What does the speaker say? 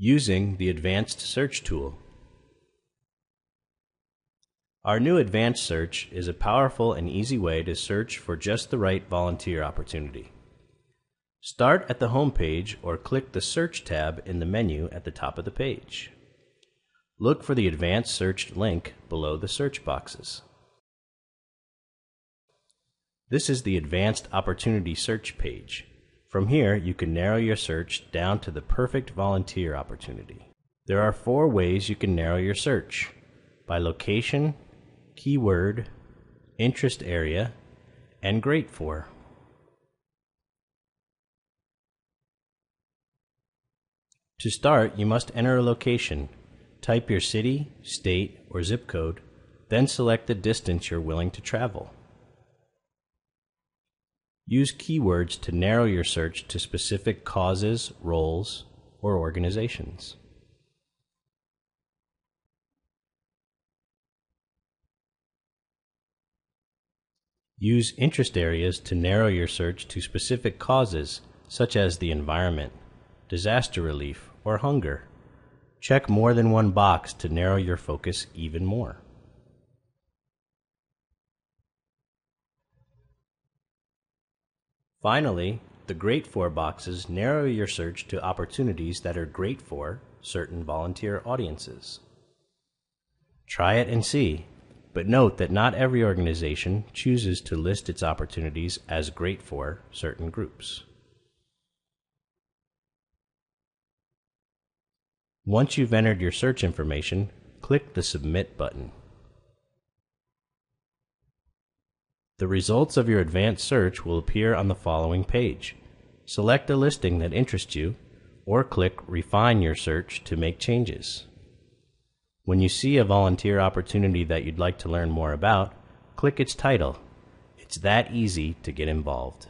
Using the Advanced Search tool. Our new Advanced Search is a powerful and easy way to search for just the right volunteer opportunity. Start at the home page or click the Search tab in the menu at the top of the page. Look for the Advanced Search link below the search boxes. This is the Advanced Opportunity Search page. From here, you can narrow your search down to the perfect volunteer opportunity. There are 4 ways you can narrow your search: by location, keyword, interest area, and great for. To start, you must enter a location. Type your city, state, or zip code, then select the distance you're willing to travel. Use keywords to narrow your search to specific causes, roles, or organizations. Use interest areas to narrow your search to specific causes such as the environment, disaster relief, or hunger. Check more than one box to narrow your focus even more. Finally, the Great For boxes narrow your search to opportunities that are great for certain volunteer audiences. Try it and see, but note that not every organization chooses to list its opportunities as great for certain groups. Once you've entered your search information, click the Submit button. The results of your advanced search will appear on the following page. Select a listing that interests you, or click Refine your search to make changes. When you see a volunteer opportunity that you'd like to learn more about, click its title. It's that easy to get involved.